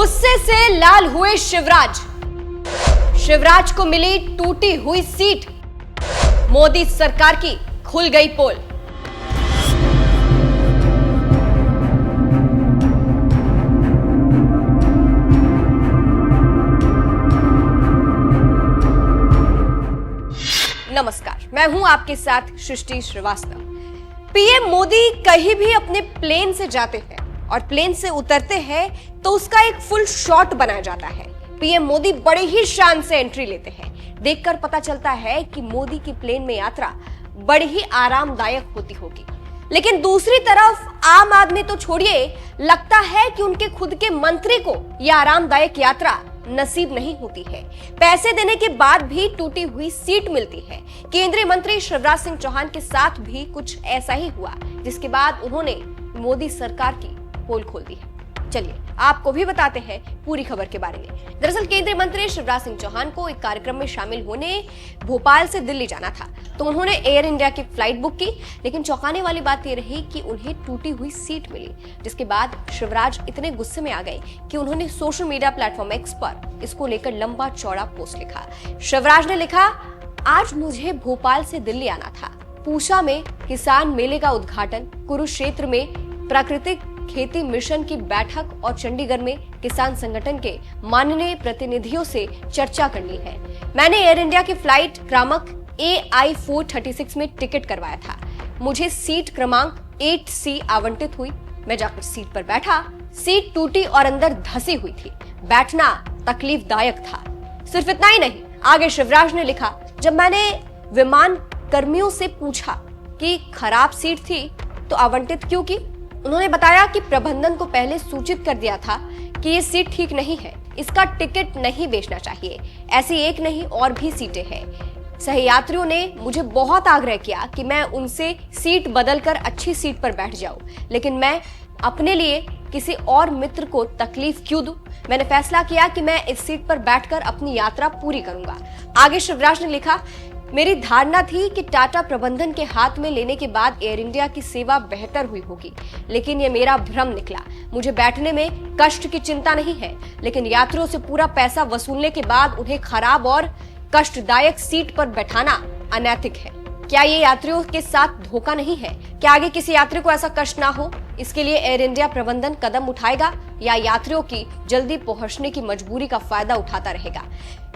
गुस्से से लाल हुए शिवराज। शिवराज को मिली टूटी हुई सीट। मोदी सरकार की खुल गई पोल। नमस्कार, मैं हूं आपके साथ सृष्टि श्रीवास्तव। पीएम मोदी कहीं भी अपने प्लेन से जाते हैं और प्लेन से उतरते हैं तो उसका एक फुल शॉट बनाया जाता है। पीएम मोदी बड़े ही शान से एंट्री लेते हैं। देखकर पता चलता है कि मोदी की प्लेन में यात्रा बड़ी ही आरामदायक होती होगी। लेकिन दूसरी तरफ आम आदमी तो छोड़िए, लगता है कि उनके खुद के मंत्री को यह आरामदायक यात्रा नसीब नहीं होती है। पैसे देने के बाद भी टूटी हुई सीट मिलती है। केंद्रीय मंत्री शिवराज सिंह चौहान के साथ भी कुछ ऐसा ही हुआ, जिसके बाद उन्होंने मोदी सरकार की पोल खोल दी है। चलिए आपको भी बताते हैं पूरी खबर के बारे में। दरअसल केंद्रीय मंत्री शिवराज सिंह चौहान को एक कार्यक्रम में शामिल होने भोपाल से दिल्ली जाना था, तो उन्होंने एयर इंडिया की फ्लाइट बुक की। लेकिन चौंकाने वाली बात यह रही कि उन्हें टूटी हुई सीट मिली, जिसके बाद शिवराज इतने गुस्से में आ गए कि उन्होंने सोशल मीडिया प्लेटफॉर्म एक्स पर इसको लेकर लंबा चौड़ा पोस्ट लिखा। शिवराज ने लिखा, आज मुझे भोपाल से दिल्ली आना था। पूसा में किसान मेले का उद्घाटन, कुरुक्षेत्र में प्राकृतिक खेती मिशन की बैठक और चंडीगढ़ में किसान संगठन के माननीय प्रतिनिधियों से चर्चा करनी है। मैंने एयर इंडिया की फ्लाइट क्रमांक AI 436 में टिकट करवाया था। मुझे सीट क्रमांक 8C आवंटित हुई। मैं जाकर सीट पर बैठा। सीट टूटी और अंदर धसी हुई थी। बैठना तकलीफदायक था। सिर्फ इतना ही नहीं, आगे शिवराज ने लिखा, जब मैंने विमान कर्मियों से पूछा कि खराब सीट थी तो आवंटित क्यों की, उन्होंने बताया कि प्रबंधन को पहले सूचित कर दिया था कि ये सीट ठीक नहीं है, इसका टिकट नहीं बेचना चाहिए। ऐसी एक नहीं और भी सीटें हैं। सही यात्रियों ने मुझे बहुत आग्रह किया कि मैं उनसे सीट बदलकर अच्छी सीट पर बैठ जाऊं, लेकिन मैं अपने लिए किसी और मित्र को तकलीफ क्यों दूं? मैंने फैसला किया कि मैं इस सीट पर बैठकर अपनी यात्रा पूरी करूंगा। आगे शिवराज ने लिखा, मेरी धारणा थी कि टाटा प्रबंधन के हाथ में लेने के बाद एयर इंडिया की सेवा बेहतर हुई होगी, लेकिन यह मेरा भ्रम निकला। मुझे बैठने में कष्ट की चिंता नहीं है, लेकिन यात्रियों से पूरा पैसा वसूलने के बाद उन्हें खराब और कष्टदायक सीट पर बैठाना अनैतिक है। क्या ये यात्रियों के साथ धोखा नहीं है? क्या आगे किसी यात्री को ऐसा कष्ट ना हो, इसके लिए एयर इंडिया प्रबंधन कदम उठाएगा या यात्रियों की जल्दी पहुंचने की मजबूरी का फायदा उठाता रहेगा?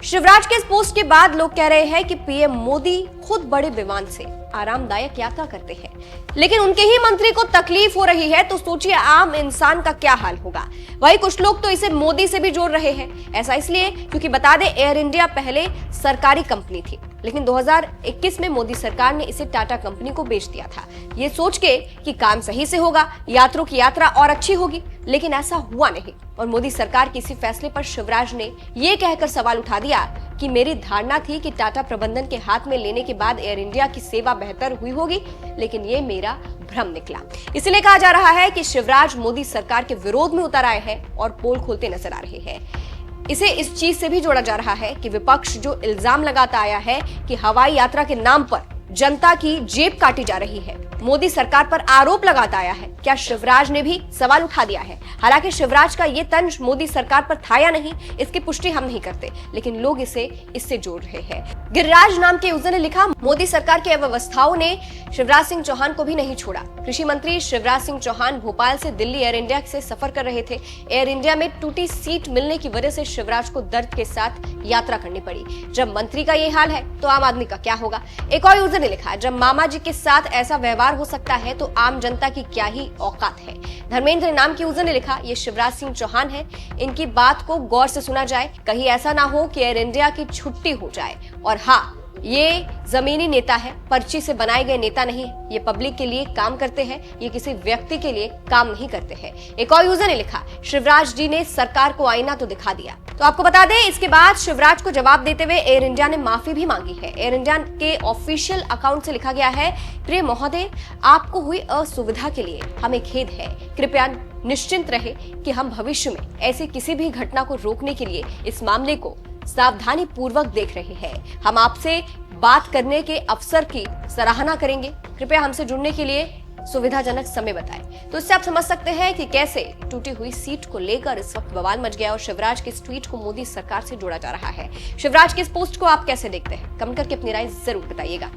शिवराज के इस पोस्ट के बाद लोग कह रहे हैं कि पीएम मोदी खुद बड़े विमान से आरामदायक यात्रा करते हैं, लेकिन उनके ही मंत्री को तकलीफ हो रही है, तो सोचिए आम इंसान का क्या हाल होगा। वही कुछ लोग तो इसे मोदी से भी जोड़ रहे हैं। ऐसा इसलिए क्योंकि बता दें, एयर इंडिया पहले सरकारी कंपनी थी, लेकिन 2021 में मोदी सरकार ने इसे टाटा कंपनी को बेच दिया था, ये सोच के कि काम सही से होगा, यात्रियों की यात्रा और अच्छी होगी। लेकिन ऐसा हुआ नहीं और मोदी सरकार के इसी फैसले पर शिवराज ने ये कहकर सवाल उठा दिया कि मेरी धारणा थी कि टाटा प्रबंधन के हाथ में लेने के बाद एयर इंडिया की सेवा बेहतर हुई होगी, लेकिन ये मेरा भ्रम निकला। इसलिए कहा जा रहा है कि शिवराज मोदी सरकार के विरोध में उतर आए हैं और पोल खोलते नजर आ रहे हैं। इसे इस चीज से भी जोड़ा जा रहा है कि विपक्ष जो इल्जाम लगाता आया है कि हवाई यात्रा के नाम पर जनता की जेब काटी जा रही है, मोदी सरकार पर आरोप लगाता आया है, क्या शिवराज ने भी सवाल उठा दिया है। हालांकि शिवराज का ये तंज मोदी सरकार पर था या नहीं, इसकी पुष्टि हम नहीं करते, लेकिन लोग इसे इससे जोड़ रहे हैं। गिरिराज नाम के यूजर ने लिखा, मोदी सरकार की अव्यवस्थाओं ने शिवराज सिंह चौहान को भी नहीं छोड़ा। कृषि मंत्री शिवराज सिंह चौहान भोपाल से दिल्ली एयर इंडिया से सफर कर रहे थे। एयर इंडिया में टूटी सीट मिलने की वजह से शिवराज को दर्द के साथ यात्रा करनी पड़ी। जब मंत्री का ये हाल है तो आम आदमी का क्या होगा? एक और यूजर ने लिखा, जब मामा जी के साथ ऐसा व्यवहार हो सकता है तो आम जनता की क्या ही औकात है। धर्मेंद्र नाम के यूजर ने लिखा, ये शिवराज सिंह चौहान है, इनकी बात को गौर से सुना जाए, कहीं ऐसा ना हो कि एयर इंडिया की छुट्टी हो जाए। और हाँ, ये जमीनी नेता है, पर्ची से बनाए गए नेता नहीं। ये पब्लिक के लिए काम करते हैं, ये किसी व्यक्ति के लिए काम नहीं करते हैं। एक और यूजर ने लिखा, शिवराज जी ने सरकार को आईना तो दिखा दिया। तो आपको बता दें, इसके बाद शिवराज को जवाब देते हुए एयर इंडिया ने माफी भी मांगी है। एयर इंडिया के ऑफिशियल अकाउंट से लिखा गया है, प्रिय महोदय, आपको हुई असुविधा के लिए हमें खेद है। कृपया निश्चिंत रहे कि हम भविष्य में ऐसी किसी भी घटना को रोकने के लिए इस मामले को सावधानी पूर्वक देख रहे हैं। हम आपसे बात करने के अवसर की सराहना करेंगे। कृपया हमसे जुड़ने के लिए सुविधाजनक समय बताएं। तो इससे आप समझ सकते हैं कि कैसे टूटी हुई सीट को लेकर इस वक्त बवाल मच गया और शिवराज के इस ट्वीट को मोदी सरकार से जोड़ा जा रहा है। शिवराज के इस पोस्ट को आप कैसे देखते हैं? कमेंट करके अपनी राय जरूर बताइएगा।